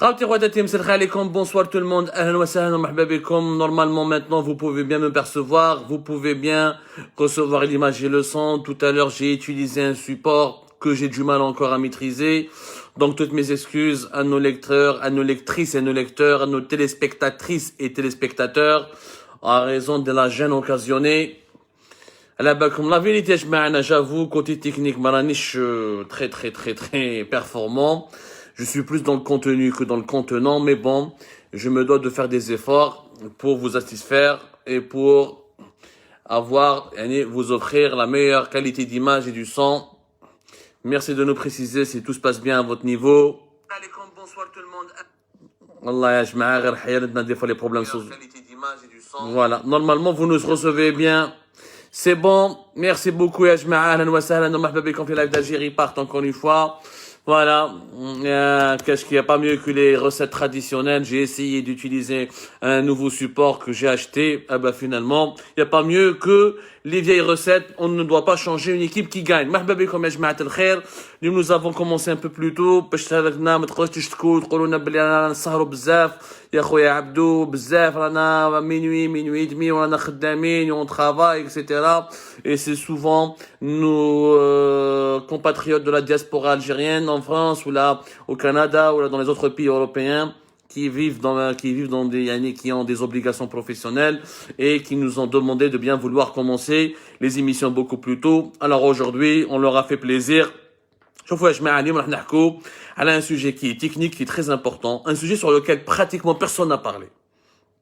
Bonsoir tout le monde. Normalement maintenant vous pouvez bien me percevoir, vous pouvez bien recevoir l'image et le son. Tout à l'heure j'ai utilisé un support que j'ai du mal encore à maîtriser. Donc toutes mes excuses à nos lecteurs, à nos lectrices et nos lecteurs, à nos téléspectatrices et téléspectateurs en raison de la gêne occasionnée. La vérité, j'avoue, côté technique, Maraniche, très performant. Je suis plus dans le contenu que dans le contenant, mais bon, je me dois de faire des efforts pour vous satisfaire et pour vous offrir la meilleure qualité d'image et du son. Merci de nous préciser si tout se passe bien à votre niveau. Bonsoir tout le monde. Allah ya des fois les problèmes sont... Voilà, normalement vous nous recevez bien. C'est bon, merci beaucoup ya jma'a, ahlan wa sahlan, marhaba bikum fi live d'Algérie partent encore une fois. Voilà, qu'est-ce qu'il n'y a pas mieux que les recettes traditionnelles. J'ai essayé d'utiliser un nouveau support que j'ai acheté. Ah bah finalement, il n'y a pas mieux que les vieilles recettes. On ne doit pas changer une équipe qui gagne. Marhaba bikum ya jma'at al-khair. Nous avons commencé un peu plus tôt. باش تهلكنا ما تخرجوش تشتكوا تقولوا لنا بلي رانا نسهروا بزاف يا خويا عبدو بزاف رانا minuit et demi ورانا خدامين on travaille etc. Et c'est souvent nos compatriotes de la diaspora algérienne en France ou là au Canada ou là dans les autres pays européens qui vivent qui ont des obligations professionnelles et qui nous ont demandé de bien vouloir commencer les émissions beaucoup plus tôt. Alors aujourd'hui, on leur a fait plaisir. شوفوا يا جماعة اليوم راح نحكوا على un sujet qui est technique, qui est très important, un sujet sur lequel pratiquement personne n'a parlé.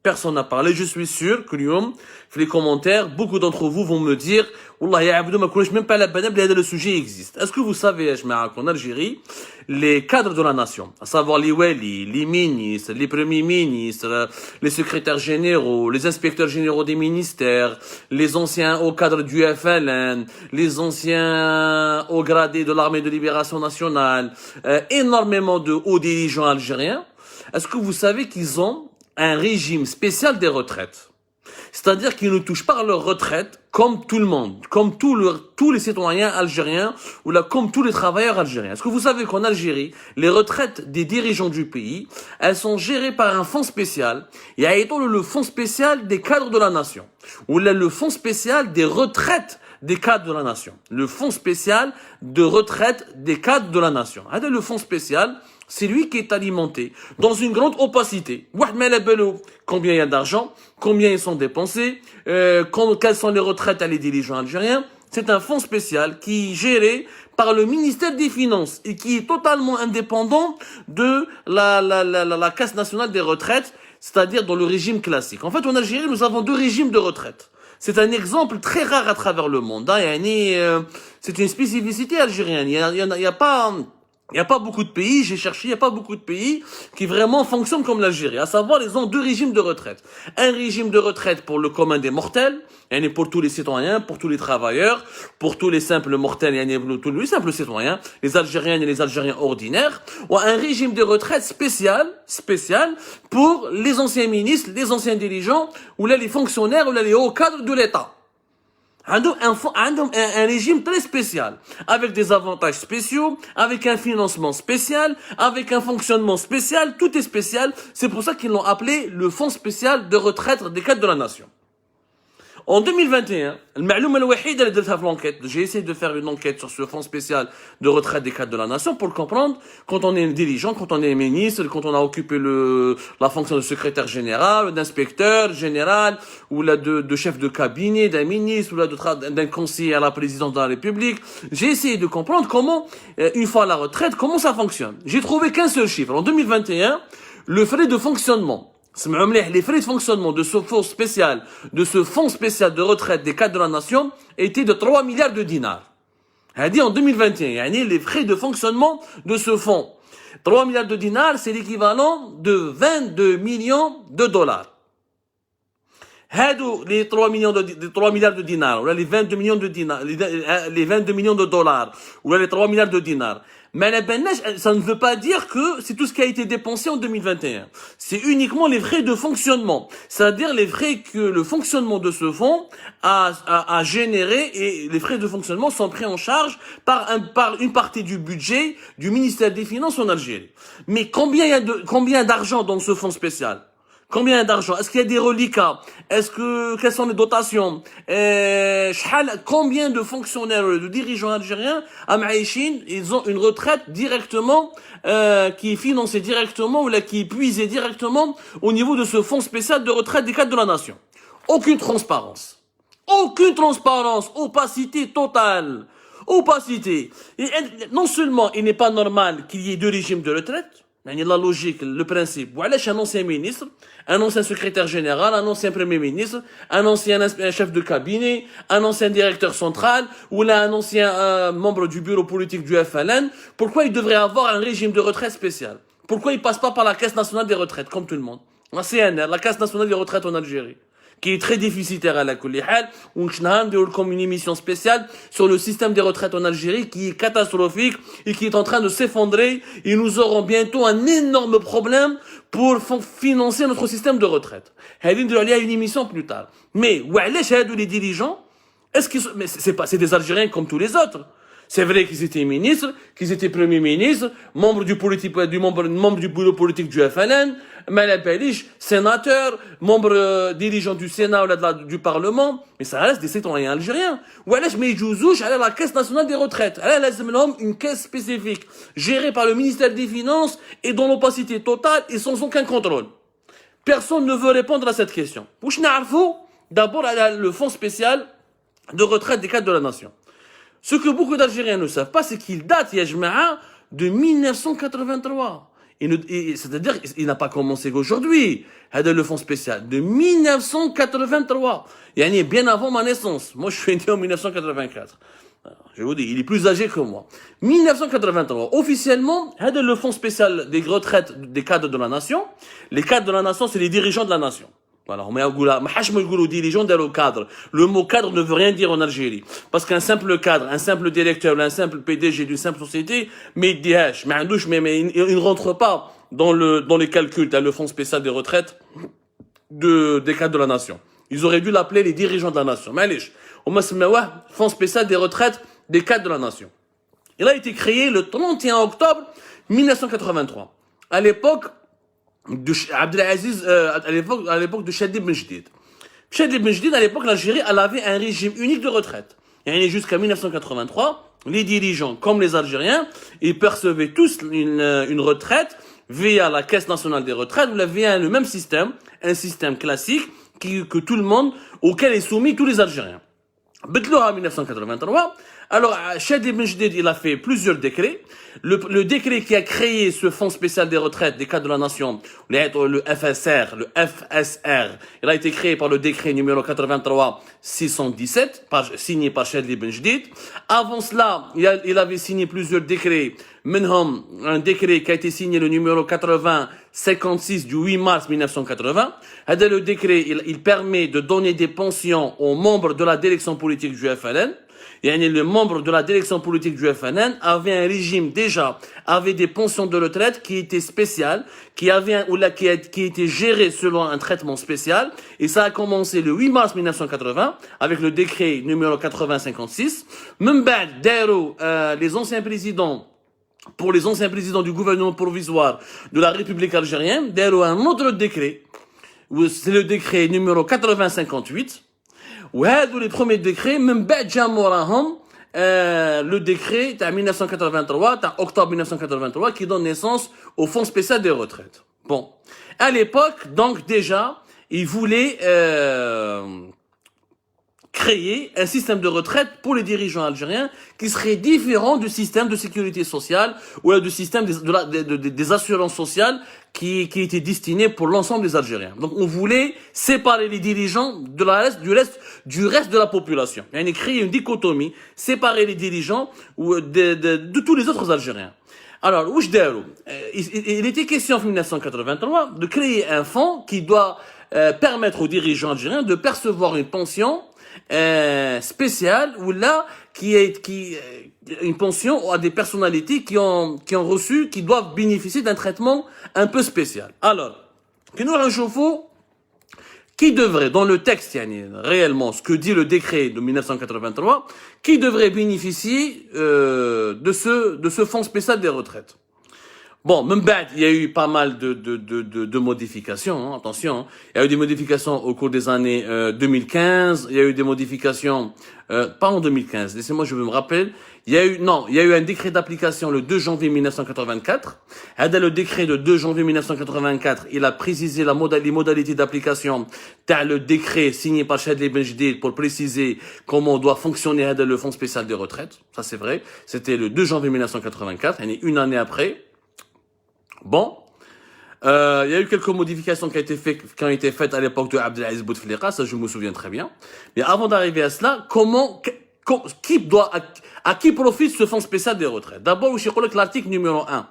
Personne n'a parlé. Je suis sûr que اليوم في les commentaires, beaucoup d'entre vous vont me dire والله يا عبدو ما كناش même pas la banane بلي هذا le sujet existe. Est-ce que vous savez يا جماعة qu'en Algérie, les cadres de la nation, à savoir les wali, les ministres, les premiers ministres, les secrétaires généraux, les inspecteurs généraux des ministères, les anciens hauts cadres du FLN, les anciens hauts gradés de l'armée de libération nationale, énormément de hauts dirigeants algériens, est-ce que vous savez qu'ils ont un régime spécial des retraites? C'est-à-dire qu'ils ne touchent pas leur retraite comme tout le monde, comme tous les citoyens algériens ou là comme tous les travailleurs algériens. Est-ce que vous savez qu'en Algérie, les retraites des dirigeants du pays, elles sont gérées par un fonds spécial. Il y a le fonds spécial des cadres de la nation ou là le fonds spécial des retraites des cadres de la nation. Le fonds spécial de retraite des cadres de la nation. Le fonds spécial, c'est lui qui est alimenté dans une grande opacité. Combien il y a d'argent, combien ils sont dépensés, quelles sont les retraites à les dirigeants algériens. C'est un fonds spécial qui est géré par le ministère des Finances et qui est totalement indépendant de la Caisse nationale des retraites, c'est-à-dire dans le régime classique. En fait, en Algérie, nous avons deux régimes de retraite. C'est un exemple très rare à travers le monde. C'est une spécificité algérienne. Il n'y a pas beaucoup de pays, j'ai cherché, il n'y a pas beaucoup de pays qui vraiment fonctionnent comme l'Algérie. À savoir, ils ont deux régimes de retraite. Un régime de retraite pour le commun des mortels, pour tous les citoyens, pour tous les travailleurs, pour tous les simples mortels, pour tous les simples citoyens, les Algériennes et les Algériens ordinaires, ou un régime de retraite spécial pour les anciens ministres, les anciens dirigeants, ou là les fonctionnaires, ou là les hauts cadres de l'État. Un régime très spécial, avec des avantages spéciaux, avec un financement spécial, avec un fonctionnement spécial, tout est spécial. C'est pour ça qu'ils l'ont appelé le Fonds spécial de retraite des cadres de la nation. En 2021, j'ai essayé de faire une enquête sur ce fonds spécial de retraite des cadres de la nation pour le comprendre. Quand on est dirigeant, quand on est ministre, quand on a occupé la fonction de secrétaire général, d'inspecteur général, ou là de chef de cabinet, d'un ministre, ou là d'un conseiller à la présidence de la République, j'ai essayé de comprendre comment, une fois à la retraite, comment ça fonctionne. J'ai trouvé qu'un seul chiffre. En 2021, le frais de fonctionnement, les frais de fonctionnement de ce fonds spécial de retraite des cadres de la nation étaient de 3 milliards de dinars. En 2021, les frais de fonctionnement de ce fonds. 3 milliards de dinars, c'est l'équivalent de 22 millions de dollars. Les 3 milliards de dinars, ou les 22 millions de dinars, les 22 millions de dollars, ou les 3 milliards de dinars. Mais ça ne veut pas dire que c'est tout ce qui a été dépensé en 2021. C'est uniquement les frais de fonctionnement. C'est-à-dire les frais que le fonctionnement de ce fonds a généré, et les frais de fonctionnement sont pris en charge par une partie du budget du ministère des Finances en Algérie. Mais combien d'argent dans ce fonds spécial? Combien d'argent? Est-ce qu'il y a des reliquats? Quelles sont les dotations? Combien de fonctionnaires, de dirigeants algériens à Maïchine, ils ont une retraite directement, qui est financée directement, ou là, qui est puisée directement au niveau de ce fonds spécial de retraite des cadres de la nation? Aucune transparence. Aucune transparence. Opacité totale. Opacité. Et non seulement il n'est pas normal qu'il y ait deux régimes de retraite, la logique, le principe. Voilà, un ancien ministre, un ancien secrétaire général, un ancien premier ministre, un ancien chef de cabinet, un ancien directeur central, ou là un ancien membre du bureau politique du FLN. Pourquoi il devrait avoir un régime de retraite spécial? Pourquoi il passe pas par la Caisse nationale des retraites, comme tout le monde? La CNR, la Caisse nationale des retraites en Algérie, qui est très déficitaire à la Koulihal, ou comme une émission spéciale sur le système des retraites en Algérie, qui est catastrophique et qui est en train de s'effondrer, et nous aurons bientôt un énorme problème pour financer notre système de retraite. Il y a une émission plus tard. Mais, les dirigeants, c'est des Algériens comme tous les autres. C'est vrai qu'ils étaient ministres, qu'ils étaient premiers ministres, membres du bureau politique du FLN, Malabalish, sénateur, membre dirigeant du Sénat ou du Parlement, mais ça reste des citoyens algériens. Ou alors, mais ils à la Caisse nationale des retraites. Une caisse spécifique, gérée par le ministère des Finances et dans l'opacité totale et sans aucun contrôle. Personne ne veut répondre à cette question. D'abord, le fonds spécial de retraite des cadres de la nation. Ce que beaucoup d'Algériens ne savent pas, c'est qu'il date, Yajma'a, de 1983. C'est-à-dire qu'il n'a pas commencé qu'aujourd'hui. Le fonds spécial de 1983. Bien avant ma naissance. Moi, je suis né en 1984. Je vous dis, il est plus âgé que moi. 1983. Officiellement, le fonds spécial des retraites des cadres de la nation. Les cadres de la nation, c'est les dirigeants de la nation. Voilà, dirigeant le cadre. Le mot cadre ne veut rien dire en Algérie. Parce qu'un simple cadre, un simple directeur, un simple PDG d'une simple société, mais il ne rentre pas dans les calculs, le fonds spécial des retraites des cadres de la nation. Ils auraient dû l'appeler les dirigeants de la nation. Malish. Fonds spécial des retraites des cadres de la nation. Il a été créé le 31 octobre 1983. À l'époque de Abdelaziz, à l'époque de Chadli Ben Jdid. Chadli Ben Jdid, à l'époque, l'Algérie, elle avait un régime unique de retraite. Et jusqu'à 1983, les dirigeants, comme les Algériens, ils percevaient tous une retraite via la Caisse nationale des retraites, ou via le même système, un système classique, que tout le monde, auquel est soumis tous les Algériens. En 1983, alors, Chadli Ben Jdid, il a fait plusieurs décrets. Le décret qui a créé ce fonds spécial des retraites des cadres de la nation, le FSR, il a été créé par le décret numéro 83-617, signé par Chadli Ben Jdid. Avant cela, il avait signé plusieurs décrets, un décret qui a été signé le numéro 80-56 du 8 mars 1980. Le décret, il permet de donner des pensions aux membres de la direction politique du FLN. Le membre de la direction politique du FNN avait un régime avait des pensions de retraite qui étaient spéciales, qui étaient gérées selon un traitement spécial, et ça a commencé le 8 mars 1980 avec le décret numéro 8056. Même les anciens présidents, pour les anciens présidents du gouvernement provisoire de la République algérienne, un autre décret, c'est le décret numéro 8058. Les premiers décrets, même le décret de 1983, octobre 1983, qui donne naissance au Fonds spécial des retraites. Bon. À l'époque, donc, déjà, ils voulaient, créer un système de retraite pour les dirigeants algériens qui serait différent du système de sécurité sociale ou du système des assurances sociales qui était destiné pour l'ensemble des Algériens. Donc on voulait séparer les dirigeants du reste de la population. On a créé une dichotomie, séparer les dirigeants de tous les autres Algériens. Alors, il était question en 1983 de créer un fonds qui doit permettre aux dirigeants algériens de percevoir une pension spéciale ou là une pension à des personnalités qui ont reçu, qui doivent bénéficier d'un traitement un peu spécial. Alors, qui devrait, dans le texte, yani, réellement, ce que dit le décret de 1983, qui devrait bénéficier de ce fonds spécial des retraites. Bon, même bad, il y a eu pas mal de modifications, hein, attention. Hein. Il y a eu des modifications au cours des années 2015. Il y a eu des modifications, pas en 2015. Laissez-moi, je me rappelle. Il y a eu un décret d'application le 2 janvier 1984. Le décret de 2 janvier 1984, il a précisé les modalités d'application. T'as le décret signé par Chadli Benjdid pour préciser comment doit fonctionner le fonds spécial des retraites. Ça, c'est vrai. C'était le 2 janvier 1984, une année après. Bon, il y a eu quelques modifications qui ont été faites à l'époque de Abdelaziz Bouteflika, ça je me souviens très bien. Mais avant d'arriver à cela, à qui profite ce fonds spécial des retraites? D'abord, je crois que l'article numéro 1.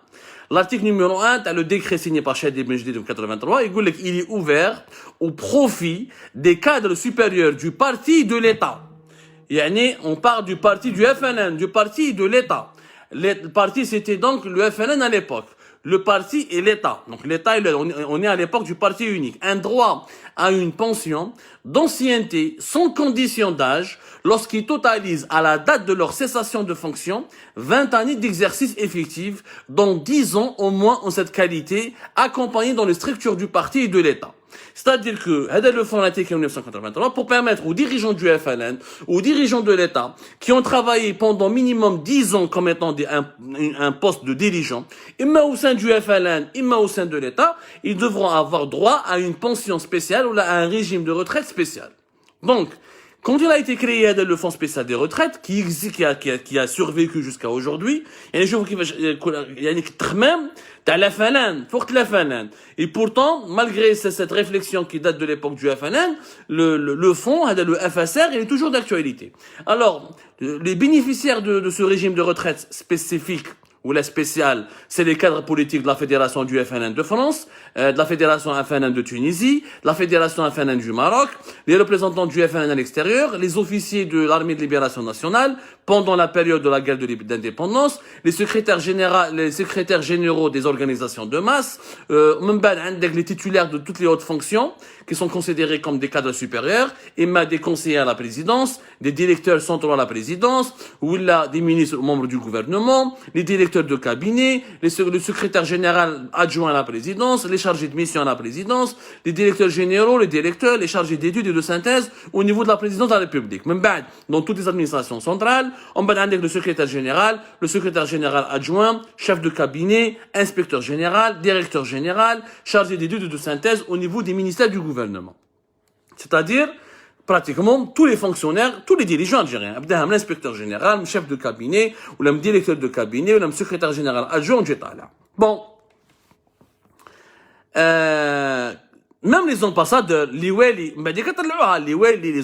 L'article numéro 1, t'as le décret signé par Chadli Benjdid de 83, il est ouvert au profit des cadres supérieurs du parti de l'État. On parle du parti du FNN, du parti de l'État. Le parti, c'était donc le FNN à l'époque. Le parti et l'État. Donc l'État, on est à l'époque du parti unique. Un droit à une pension d'ancienneté sans condition d'âge lorsqu'ils totalisent à la date de leur cessation de fonction 20 années d'exercice effectif, dont 10 ans au moins en cette qualité, accompagnés dans les structures du parti et de l'État. C'est-à-dire que, le fonds a été créé en 1983 pour permettre aux dirigeants du FLN, aux dirigeants de l'État, qui ont travaillé pendant minimum 10 ans comme étant un poste de dirigeant, imma au sein du FLN, imma au sein de l'État, ils devront avoir droit à une pension spéciale ou à un régime de retraite spécial. Donc, quand il a été créé le fonds spécial des retraites, qui a survécu jusqu'à aujourd'hui, il y a des gens qui même t'as la FNN, faut que la FNN. Et pourtant, malgré cette réflexion qui date de l'époque du FNN, le fonds, le FSR, il est toujours d'actualité. Alors, les bénéficiaires de ce régime de retraite spécifique, ou la spéciale, c'est les cadres politiques de la Fédération du FNN de France, de la Fédération FNN de Tunisie, de la Fédération FNN du Maroc, les représentants du FNN à l'extérieur, les officiers de l'armée de libération nationale, pendant la période de la guerre d'indépendance, les secrétaires généraux des organisations de masse, même les titulaires de toutes les hautes fonctions, qui sont considérés comme des cadres supérieurs, et des conseillers à la présidence, des directeurs centraux à la présidence, ou là, des ministres membres du gouvernement, les directeurs de cabinet, le secrétaire général adjoint à la présidence, les chargés de mission à la présidence, les directeurs généraux, les directeurs, les chargés d'études et de synthèse au niveau de la présidence de la République. Même dans toutes les administrations centrales, on va avec le secrétaire général adjoint, chef de cabinet, inspecteur général, directeur général, chargé d'études et de synthèse au niveau des ministères du gouvernement. C'est-à-dire, pratiquement tous les fonctionnaires, tous les dirigeants algériens, l'inspecteur général, le chef de cabinet, ou le directeur de cabinet, ou le secrétaire général adjoint, bon. Même les ambassadeurs, les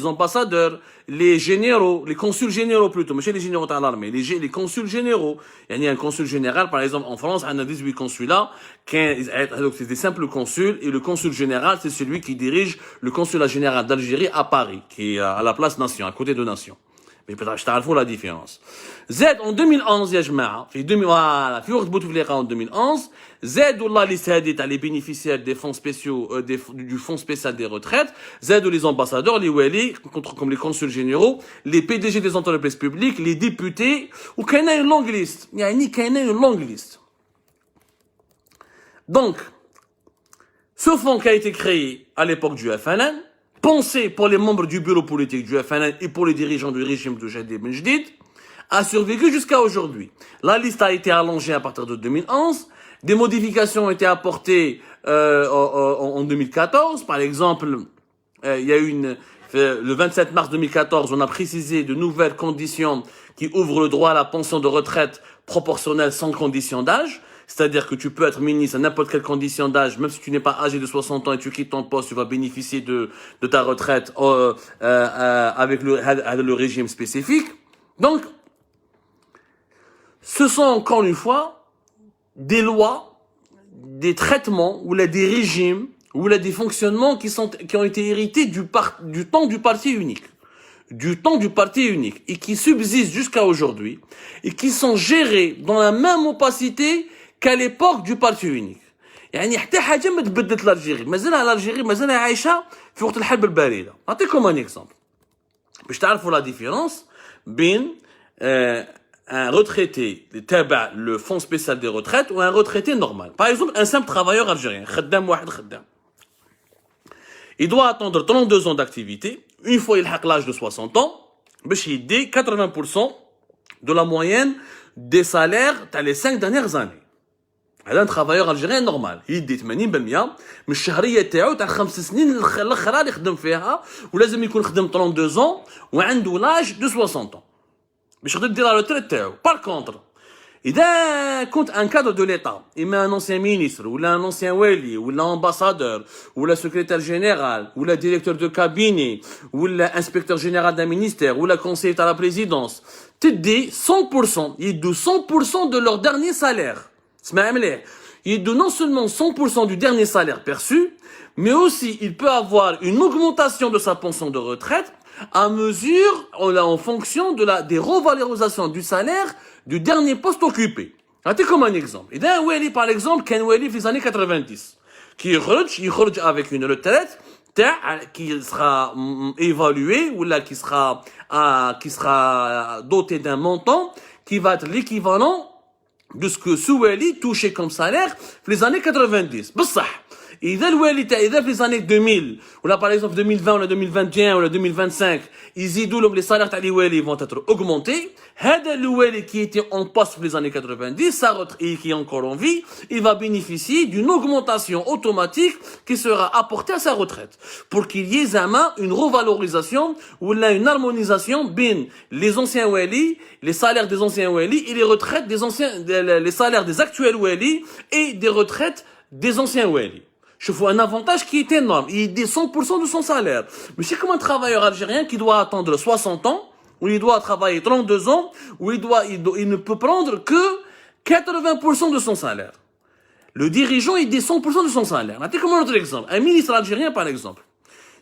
ambassadeurs, les généraux, les consuls généraux plutôt, mais chez les généraux de l'armée, les consuls généraux. Il y a un consul général, par exemple, en France, on a 18 consulats, donc c'est des simples consuls, et le consul général, c'est celui qui dirige le consulat général d'Algérie à Paris, qui est à la place Nation, à côté de Nation. Mais peut-être je t'arrive la différence. Z en 2011 يا جماعة في وقت بوتفليقة en 2011 زادوا الله اللي سادت على les bénéficiaires des fonds spéciaux du fonds spécial des retraites زادوا les ambassadeurs les wali comme les consuls généraux les PDG des entreprises publiques les députés وكاينة une longue liste يعني كاينة une longue liste. Donc ce fonds qui a été créé à l'époque du FNN, pensé pour les membres du bureau politique du FNN et pour les dirigeants du régime de Chadli Benjdid, a survécu jusqu'à aujourd'hui. La liste a été allongée à partir de 2011. Des modifications ont été apportées en 2014. Par exemple, il y a le 27 mars 2014, on a précisé de nouvelles conditions qui ouvrent le droit à la pension de retraite proportionnelle sans condition d'âge. C'est-à-dire que tu peux être ministre à n'importe quelle condition d'âge, même si tu n'es pas âgé de 60 ans et tu quittes ton poste, tu vas bénéficier de ta retraite avec le régime spécifique. Donc, ce sont encore une fois des lois, des traitements ou des régimes ou là des fonctionnements qui ont été hérités du temps du parti unique. Du temps du parti unique. Et qui subsistent jusqu'à aujourd'hui. Et qui sont gérés dans la même opacité qu'à l'époque du parti unique. يعني حتى حاجة ما تبدلت l'Algérie. مازالها l'Algérie مازالها عايشة في وقت الحرب الباردة. نعطيكم un exemple. باش تعرفوا la différence بين un retraité تابع le fonds spécial des retraites ou un retraité normal. Par exemple, un simple travailleur algérien, خدام واحد خدام. Il doit attendre 32 ans d'activité, une fois il a l'âge de 60 ans, باش يدي 80% de la moyenne des salaires dans les 5 dernières années. هذا un travailleur algérien normal, يدي 80% من الشهرية تاعو تاع 5 سنين الاخرى اللي يخدم فيها ولازم يكون خدم 32 ans وعنده l'âge de 60 ans. باش يقدر يدير لا روتريت تاعو. Par contre, إذا كنت un cadre de l'État, إما un ancien ministre, ou un ancien wali, ou ambassadeur, ou secrétaire général, ou directeur de cabinet, ou inspecteur général d'un ministère, ou conseiller à la présidence, tu dis 100%, ils donnent 100% de leur dernier salaire. Ils donnent non seulement 100% du dernier salaire perçu, mais aussi il peut avoir une augmentation de sa pension de retraite à mesure, en fonction des revalorisations du salaire du dernier poste occupé. Regardez comme un exemple. Il y a un wali, par exemple, qui est un wali des années 90, qui est avec une retraite qui sera évaluée, ou là, qui sera dotée d'un montant qui va être l'équivalent de ce que ce wali touchait comme salaire les années 90. بصح إذا الوالي تاع إذا في les années 2000 ولا par exemple 2020 ولا 2021 ولا 2025 يزيدوا لهم les salaires تاع les wali vont être augmentés. هذا le wali qui était en poste les années 90 sa retraite et qui est encore en vie, il va bénéficier d'une augmentation automatique qui sera apportée à sa retraite pour qu'il y ait une revalorisation ou là une harmonisation bien les anciens wali, les salaires des anciens wali et les retraites des anciens les salaires des actuels wali et des retraites des anciens wali. Je vois un avantage qui est énorme. Il dit 100% de son salaire. Mais c'est comme un travailleur algérien qui doit attendre 60 ans, où il doit travailler 32 ans, où il ne peut prendre que 80% de son salaire. Le dirigeant, il dit 100% de son salaire. Comme un autre exemple. Un ministre algérien, par exemple.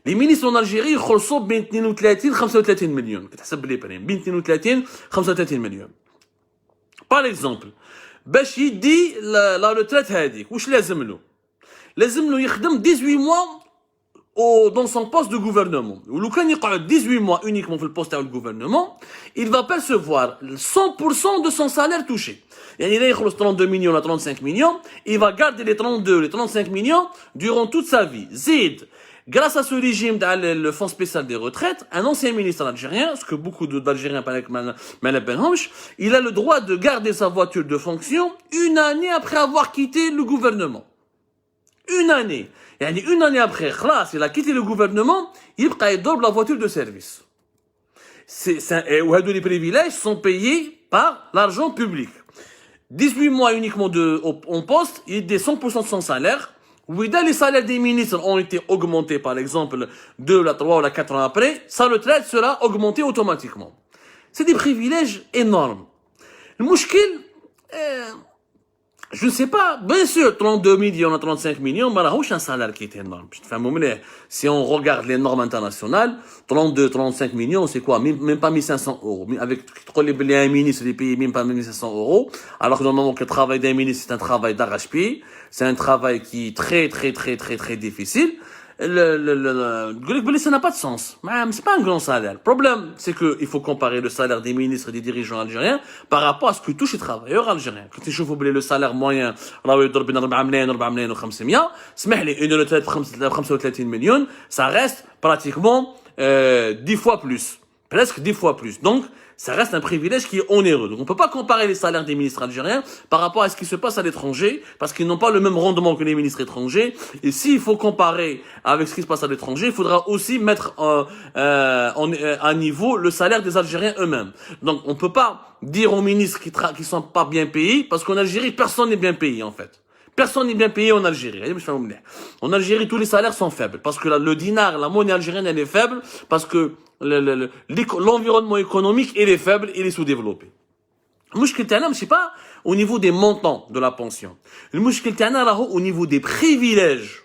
Les ministres en Algérie, ils reçoivent 32 35 millions. كتحسب لي بريم. 32 35 millions. Par exemple, باش يدي la retraite هذيك. واش لازم له؟ لازم له يخدم 18 mois dans son poste de gouvernement. Ou لو كان يقعد 18 mois uniquement في البوست تاع gouvernement, il va percevoir 100% de son salaire touché. يعني إذا يخلص 32 millions à 35 millions, il va garder les 32, les 35 millions durant toute sa vie. زيد, grâce à ce régime le fonds spécial des retraites, un ancien ministre algérien, ce que beaucoup d'Algériens il a le droit de garder sa voiture de fonction une année après avoir quitté le gouvernement. Une année. يعني une année après, il a quitté le gouvernement, il يضرب la voiture de service. Les privilèges sont payés par l'argent public. 18 mois uniquement en poste, il est 100% de son salaire. Oui, les salaires des ministres ont été augmentés, par exemple, 2, 3 ou 4 ans après, sa retraite sera augmentée automatiquement. C'est des privilèges énormes. Le mouchkil, je ne sais pas, bien sûr, 32 millions à 35 millions, mais c'est un salaire qui est énorme. Si on regarde les normes internationales, 32, 35 millions, c'est quoi? Même pas 1500 euros. Avec un ministre, il paye même pas 1500 euros. Alors que normalement, le travail d'un ministre, c'est un travail d'arrache-pied. C'est un travail qui est très, très, très, très, très difficile. Ça n'a pas de sens. C'est pas un grand salaire. Le problème, c'est qu'il faut comparer le salaire des ministres et des dirigeants algériens par rapport à ce que touchent les travailleurs algériens. Quand tu chauffes le salaire moyen, une retraite de 35 millions, ça reste pratiquement 10 fois plus. Presque 10 fois plus. Donc, ça reste un privilège qui est onéreux. Donc, on ne peut pas comparer les salaires des ministres algériens par rapport à ce qui se passe à l'étranger, parce qu'ils n'ont pas le même rendement que les ministres étrangers. Et s'il faut comparer avec ce qui se passe à l'étranger, il faudra aussi mettre à niveau le salaire des Algériens eux-mêmes. Donc, on ne peut pas dire aux ministres qui sont pas bien payés, parce qu'en Algérie, personne n'est bien payé, en fait. Personne n'est bien payé en Algérie. En Algérie, tous les salaires sont faibles. Parce que le dinar, la monnaie algérienne, elle est faible. Parce que l'environnement économique, il est faible, il est sous-développé. Le mouchkil ta'na, c'est pas au niveau des montants de la pension. Le mouchkil ta'na, au niveau des privilèges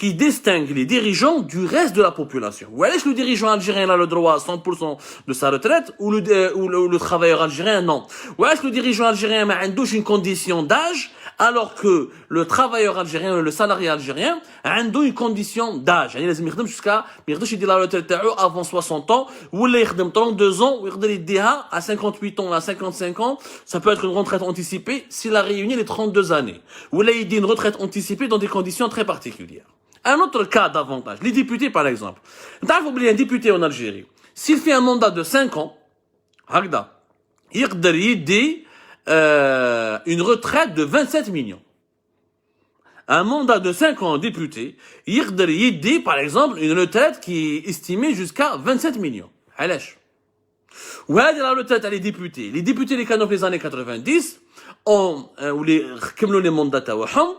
qui distingue les dirigeants du reste de la population. Ou est-ce que le dirigeant algérien a le droit à 100% de sa retraite ou le travailleur algérien non. Ou est-ce que le dirigeant algérien a une condition d'âge alors que le travailleur algérien ou le salarié algérien a une condition d'âge. يعني لازم يخدم jusqu'à ما يقدرش يدير la retraite تاعو avant 60 ans ولا يخدم 32 ans ويقدر يديها à 58 ans à 55 ans. Ça peut être une retraite anticipée s'il a réuni les 32 années. Ou là il dit une retraite anticipée dans des conditions très particulières. Un autre cas d'avantage, les députés par exemple. تعرفوا بلي un député en Algérie, s'il fait un mandat de 5 ans, هكذا يقدر يدي une retraite de 27 millions. Un mandat de 5 ans député, يقدر يدي par exemple une retraite qui est estimée jusqu'à 27 millions. علاش؟ وهذه la retraite les députés. Les députés اللي كانوا في les années 90 واللي كملوا les mandats تاعهم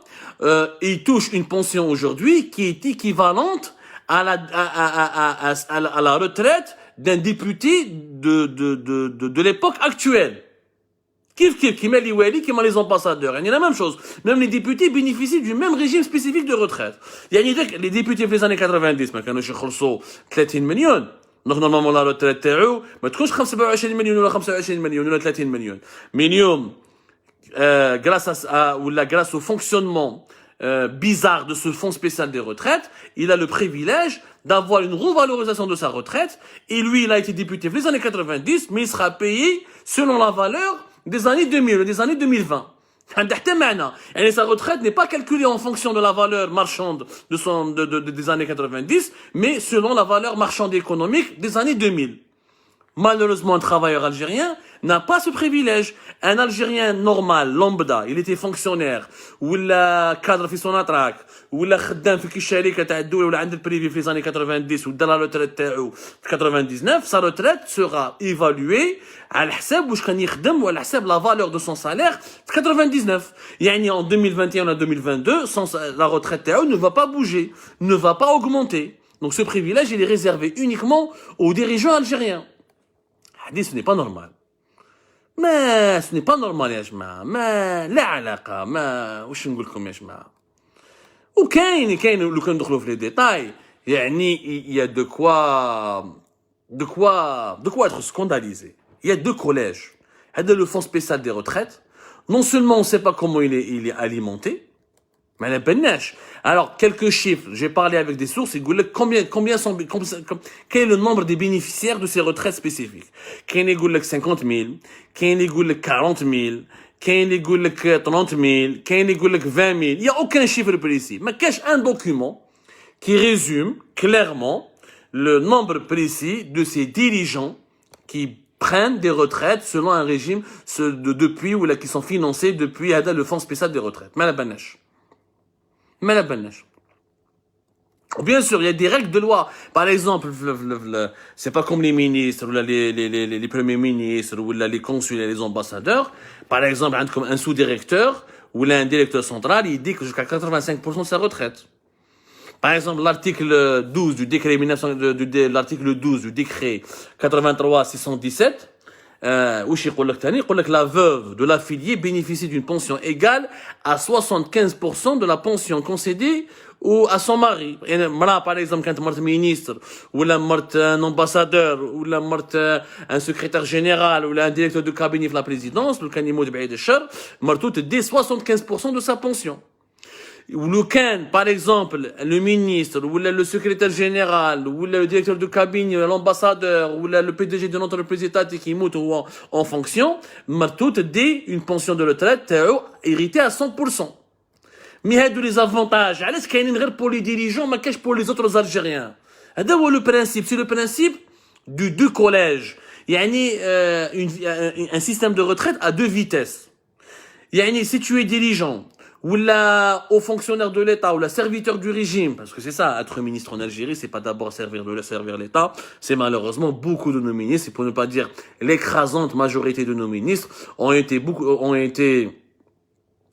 ils touchent une pension aujourd'hui qui est équivalente à la retraite d'un député de l'époque actuelle. Qui met les wali, qui met les ambassadeurs. Il y a la même chose. Même les députés bénéficient du même régime spécifique de retraite. Il y a les députés des années 90, mais quand ils ont 30 millions. Donc, normalement, la retraite, mais tu connais 25 millions, ou 25 millions, ou 30 millions. Minimum, grâce au fonctionnement, bizarre de ce fonds spécial des retraites, il a le privilège d'avoir une revalorisation de sa retraite. Et lui, il a été député des années 90, mais il sera payé selon la valeur des années 2000 ou des années 2020. Et sa retraite n'est pas calculée en fonction de la valeur marchande des années 90, mais selon la valeur marchande économique des années 2000. Malheureusement, un travailleur algérien n'a pas ce privilège. Un Algérien normal, lambda, il était fonctionnaire, ou la cadre في Sonatrach, ou la خدام في شركة تاع الدولة ولا عند البريفي في les années 90 ou dans la retraite تاعو 99, sa retraite sera évaluée على حساب واش كان يخدم وعلى حساب la valeur de son salaire 99. يعني en 2021 ou 2022, la retraite تاعو ne va pas bouger, ne va pas augmenter. Donc ce privilège, il est réservé uniquement aux dirigeants algériens. Ce n'est pas normal. Mais ce n'est pas normal يا جماعة. ما لا علاقة. ما واش نقول لكم يا جماعة. وكاين لو كان ندخلوا في لي ديتاي يعني il y a de quoi être scandalisé. Il y a 2 collèges. هذا le fonds spécial des retraites. Non seulement on ne sait pas comment il est alimenté, mais la benneche. Alors, quelques chiffres. J'ai parlé avec des sources. Quel est le nombre des bénéficiaires de ces retraites spécifiques? Quel est 50 000? Quel est 40 000? Quel est 30 000? Quel est 20 000? Il n'y a aucun chiffre précis. Mais cache un document qui résume clairement le nombre précis de ces dirigeants qui prennent des retraites selon un régime depuis ou là qui sont financés depuis le fonds spécial des retraites. Mais la benneche. Mais la benneche. Bien sûr, il y a des règles de loi. Par exemple, c'est pas comme les ministres, ou les premiers ministres, ou les consuls et les ambassadeurs. Par exemple, comme un sous-directeur, ou un directeur central, il dit que jusqu'à 85% de sa retraite. Par exemple, l'article 12 du décret l'article 12 du décret 83-617, la veuve de l'affilié bénéficie d'une pension égale à 75% de la pension concédée ou à son mari. Par exemple, quand mort ministre, ou la mort un ambassadeur, ou la mort un secrétaire général, ou un directeur de cabinet de la présidence, le canimo de Baïdechar, mort tout dès 75% de sa pension. Ou le can, par exemple, le ministre, ou le secrétaire général, ou le directeur de cabinet, l'ambassadeur, ou le PDG de notre entreprise étatique qui monte en fonction, martout dès une pension de retraite héritée à 100%. Mais il y a des avantages. Est-ce qu'il y a une règle pour les dirigeants, mais qu'est-ce pour les autres Algériens? C'est le principe. C'est le principe du 2 collèges. Il y a un système de retraite à 2 vitesses. Il y a si tu es dirigeant, ou là, au fonctionnaire de l'État, ou la serviteur du régime, parce que c'est ça, être ministre en Algérie, c'est pas d'abord servir l'État, c'est malheureusement beaucoup de nos ministres, pour ne pas dire l'écrasante majorité de nos ministres, ont été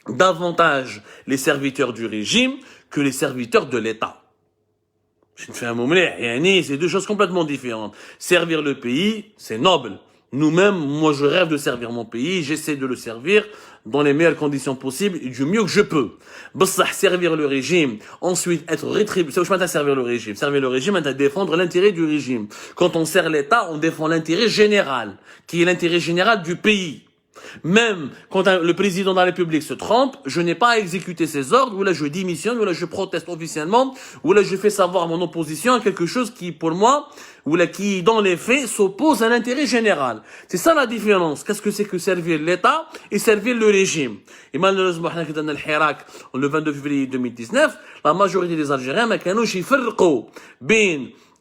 davantage les serviteurs du régime que les serviteurs de l'État. Je ne fais un moment, c'est 2 choses complètement différentes. Servir le pays, c'est noble. Nous-mêmes, moi je rêve de servir mon pays, j'essaie de le servir dans les meilleures conditions possibles et du mieux que je peux. Servir le régime, ensuite être rétribué. C'est où je m'attends à servir le régime. Servir le régime, c'est à défendre l'intérêt du régime. Quand on sert l'État, on défend l'intérêt général, qui est l'intérêt général du pays. Même quand le président de la République se trompe, je n'ai pas à exécuter ses ordres, ou là je démissionne, ou là je proteste officiellement, ou là je fais savoir mon opposition à quelque chose qui, pour moi, ou là qui, dans les faits, s'oppose à l'intérêt général. C'est ça la différence. Qu'est-ce que c'est que servir l'État et servir le régime? Et malheureusement, le 22 février 2019, la majorité des Algériens,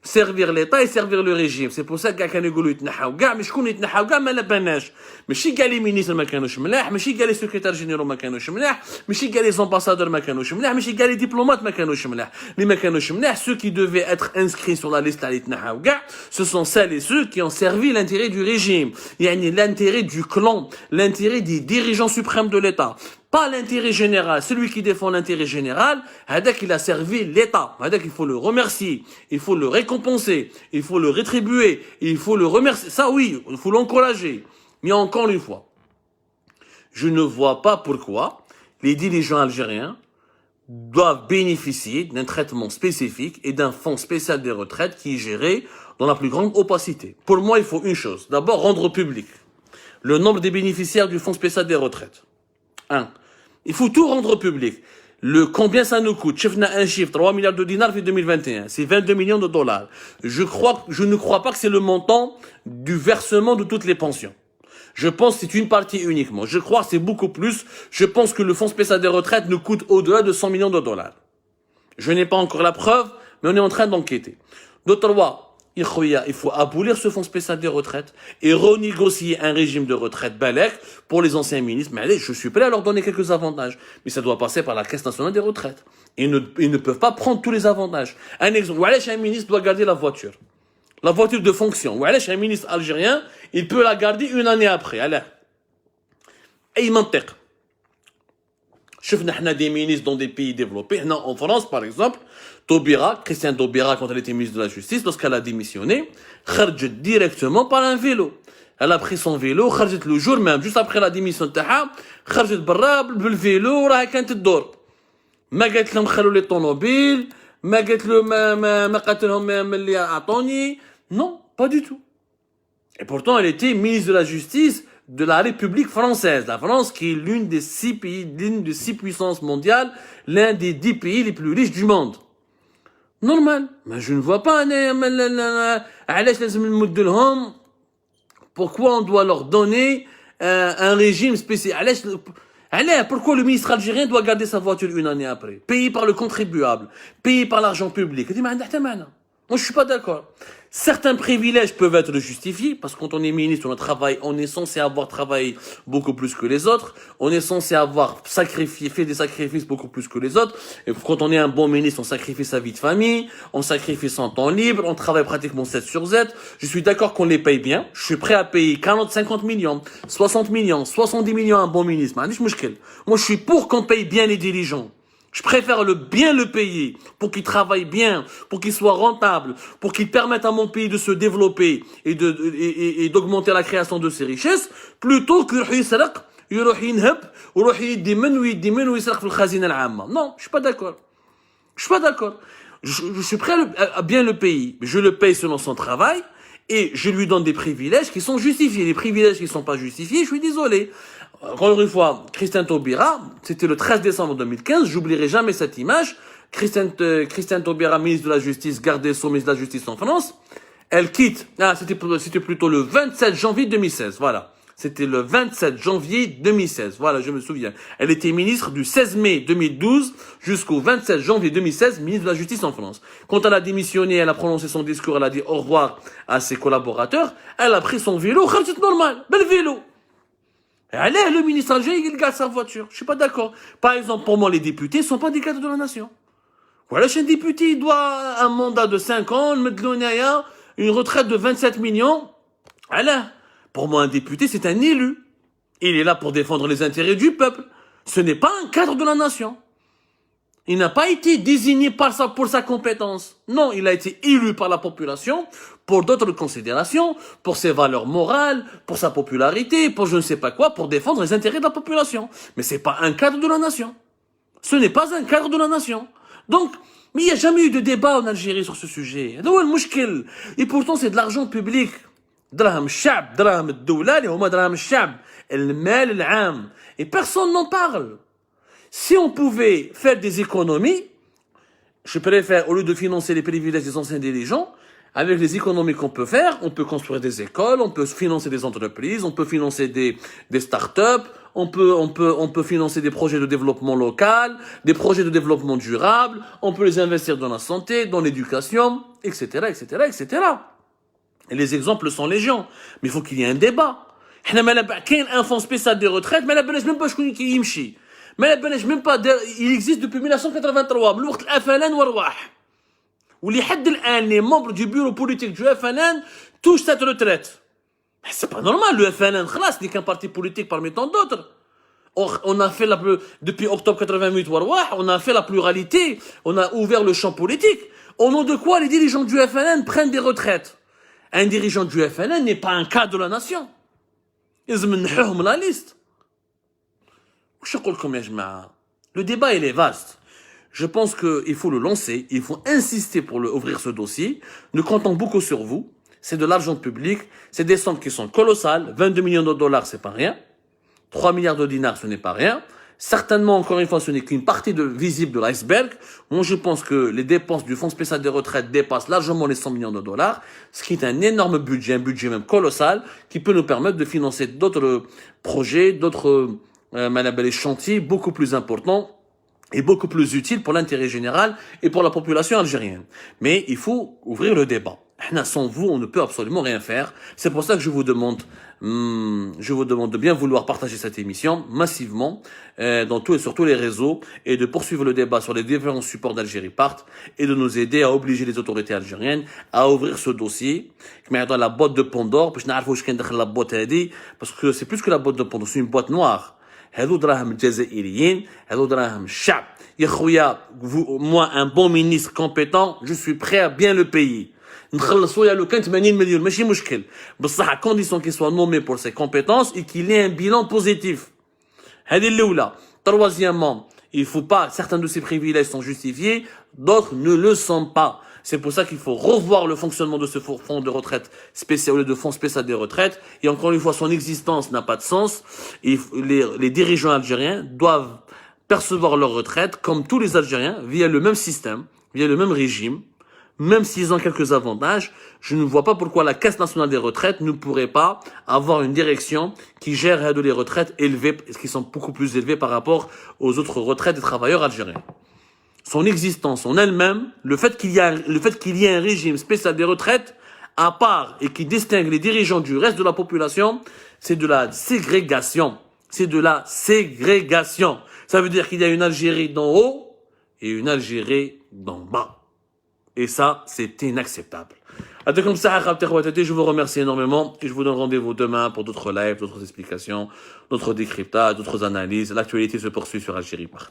servir l'État et servir le régime. C'est pour ça que كانوا يقولوا يتنحاو كاع مش شكون يتنحاو كاع ما لبناش ماشي كاع لي مينيستر ما كانوش ملاح ماشي كاع لي سكرتير جينيرال ما كانوش ملاح ماشي كاع لي امباسادور ما كانوش ملاح ماشي كاع لي دبلومات ما كانوش ملاح اللي ما كانوش ملاح ceux qui devaient être inscrits sur la liste اللي يتنحاو كاع ce sont celles et ceux qui ont servi l'intérêt du régime يعني l'intérêt du clan l'intérêt des dirigeants suprêmes de l'État. Pas l'intérêt général. Celui qui défend l'intérêt général, Hadak, il a servi l'État. Hadak, il faut le remercier. Il faut le récompenser. Il faut le rétribuer. Il faut le remercier. Ça, oui, il faut l'encourager. Mais encore une fois, je ne vois pas pourquoi les dirigeants algériens doivent bénéficier d'un traitement spécifique et d'un fonds spécial des retraites qui est géré dans la plus grande opacité. Pour moi, il faut une chose. D'abord, rendre public le nombre des bénéficiaires du fonds spécial des retraites. 1. Il faut tout rendre public. Combien ça nous coûte? Chef n'a un chiffre, 3 milliards de dinars en 2021. C'est 22 millions de dollars. Je ne crois pas que c'est le montant du versement de toutes les pensions. Je pense que c'est une partie uniquement. Je crois que c'est beaucoup plus. Je pense que le fonds spécial des retraites nous coûte au-delà de 100 millions de dollars. Je n'ai pas encore la preuve, mais on est en train d'enquêter. D'autre part, il faut abolir ce fonds spécial des retraites et renégocier un régime de retraite balèque pour les anciens ministres. Mais allez, je suis prêt à leur donner quelques avantages. Mais ça doit passer par la Caisse nationale des retraites. Ils ne peuvent pas prendre tous les avantages. Un exemple, un ministre doit garder la voiture. La voiture de fonction. Un ministre algérien, il peut la garder une année après. Allez. Et il m'enterre. شفنا des ministres dans des pays développés. Non, en France, par exemple, Christiane Taubira, quand elle était ministre de la Justice, lorsqu'elle a démissionné, خرجت directement par un vélo. Elle a pris son vélo, خرجت le jour même, juste après la démission تاعها, خرجت برا بالفيلو راها كانت تدور. ما قالت لهم خلوا لي طوموبيل, ما قالت له ما قالت لهم ملي اعطوني. Non, pas du tout. Et pourtant, elle était ministre de la Justice de la République française. La France qui est l'une des 6 pays, l'une des 6 puissances mondiales, l'un des 10 pays les plus riches du monde. Normal. Mais je ne vois pas, pourquoi on doit leur donner un régime spécial. Pourquoi le ministre algérien doit garder sa voiture une année après? Payé par le contribuable, payé par l'argent public. Moi, je suis pas d'accord. Certains privilèges peuvent être justifiés, parce que quand on est ministre, on est censé avoir travaillé beaucoup plus que les autres, on est censé avoir fait des sacrifices beaucoup plus que les autres, et quand on est un bon ministre, on sacrifie sa vie de famille, on sacrifie son temps libre, on travaille pratiquement 7 sur 7, je suis d'accord qu'on les paye bien, je suis prêt à payer 40, 50 millions, 60 millions, 70 millions à un bon ministre, moi je suis pour qu'on paye bien les dirigeants. Je préfère bien le payer pour qu'il travaille bien, pour qu'il soit rentable, pour qu'il permette à mon pays de se développer et d'augmenter la création de ses richesses, plutôt que non, je suis pas d'accord. Je suis pas d'accord. Je suis prêt à bien le payer. Je le paye selon son travail et je lui donne des privilèges qui sont justifiés. Les privilèges qui ne sont pas justifiés, je suis désolé. Encore une fois, Christiane Taubira, c'était le 13 décembre 2015, j'oublierai jamais cette image. Christiane Taubira, ministre de la Justice, garde des Sceaux, ministre de la Justice en France, elle quitte, c'était plutôt le 27 janvier 2016, voilà. C'était le 27 janvier 2016, voilà, je me souviens. Elle était ministre du 16 mai 2012 jusqu'au 27 janvier 2016, ministre de la Justice en France. Quand elle a démissionné, elle a prononcé son discours, elle a dit au revoir à ses collaborateurs, elle a pris son vélo, c'est normal, bel vélo. Allez, le ministre algérien, il garde sa voiture. Je suis pas d'accord. Par exemple, pour moi, les députés ne sont pas des cadres de la nation. Voilà, chez un député, il doit un mandat de 5 ans, une retraite de 27 millions. Allez, pour moi, un député, c'est un élu. Il est là pour défendre les intérêts du peuple. Ce n'est pas un cadre de la nation. Il n'a pas été désigné pour sa compétence. Non, il a été élu par la population pour d'autres considérations, pour ses valeurs morales, pour sa popularité, pour je ne sais pas quoi, pour défendre les intérêts de la population. Mais c'est pas un cadre de la nation. Ce n'est pas un cadre de la nation. Donc, mais il n'y a jamais eu de débat en Algérie sur ce sujet. Et pourtant, c'est de l'argent public. درهم الشعب دراهم الدولة اللي هما دراهم الشعب المال العام. Et personne n'en parle. Si on pouvait faire des économies, je préfère, au lieu de financer les privilèges des anciens dirigeants, avec les économies qu'on peut faire, on peut construire des écoles, on peut financer des entreprises, on peut financer des start-up, on peut financer des projets de développement local, des projets de développement durable, on peut les investir dans la santé, dans l'éducation, etc., etc., etc. Et les exemples sont légion. Mais il faut qu'il y ait un débat. Il y a un fonds spécial des retraites, mais même pas même pas, il existe depuis 1983, من وقت الأفلان والرواح. ولحد الآن, les membres du bureau politique du FNN touchent cette retraite. Mais c'est pas normal, le FNN, خلاص, n'est qu'un parti politique parmi tant d'autres. On a fait depuis octobre 88, on a fait la pluralité, on a ouvert le champ politique. Au nom de quoi les dirigeants du FNN prennent des retraites? Un dirigeant du FNN n'est pas un cadre de la nation. Ils منحوهم la liste. Le débat, il est vaste. Je pense qu'il faut le lancer, il faut insister pour ouvrir ce dossier. Nous comptons beaucoup sur vous. C'est de l'argent public, c'est des sommes qui sont colossales. 22 millions de dollars, c'est pas rien. 3 milliards de dinars, ce n'est pas rien. Certainement, encore une fois, ce n'est qu'une partie visible de l'iceberg. Moi, je pense que les dépenses du Fonds spécial des retraites dépassent largement les 100 millions de dollars, ce qui est un énorme budget, un budget même colossal, qui peut nous permettre de financer d'autres projets, d'autres chantiers beaucoup plus importants et beaucoup plus utiles pour l'intérêt général et pour la population algérienne. Mais il faut ouvrir le débat. Sans vous, on ne peut absolument rien faire. C'est pour ça que je vous demande de bien vouloir partager cette émission massivement dans tout et sur tous les réseaux et de poursuivre le débat sur les différents supports d'Algérie Part et de nous aider à obliger les autorités algériennes à ouvrir ce dossier. Dans la boîte de Pandore, parce que c'est plus que la boîte de Pandore, c'est une boîte noire. هذو دراهم الجزائريين هذو دراهم الشعب يا خويا moi un bon ministre compétent je suis prêt à bien le payer نخلصوا له كان 80 مليون ماشي مشكل بصح à condition qu'il soit nommé pour ses compétences et qu'il ait un bilan positif. هذه الاولى. Troisièmement, il faut pas, certains de ces privilèges sont justifiés, d'autres ne le sont pas. C'est pour ça qu'il faut revoir le fonctionnement de ce fonds de retraite spécial, au lieu de fonds spécial des retraites. Et encore une fois, son existence n'a pas de sens. Et les dirigeants algériens doivent percevoir leur retraite comme tous les Algériens, via le même système, via le même régime. Même s'ils ont quelques avantages, je ne vois pas pourquoi la Caisse nationale des retraites ne pourrait pas avoir une direction qui gère les retraites élevées, qui sont beaucoup plus élevées par rapport aux autres retraites des travailleurs algériens. Son existence en elle-même, le fait qu'il y ait un régime spécial des retraites à part et qui distingue les dirigeants du reste de la population, c'est de la ségrégation. C'est de la ségrégation. Ça veut dire qu'il y a une Algérie d'en haut et une Algérie d'en bas. Et ça, c'est inacceptable. Je vous remercie énormément et je vous donne rendez-vous demain pour d'autres lives, d'autres explications, d'autres décryptages, d'autres analyses. L'actualité se poursuit sur Algérie Part.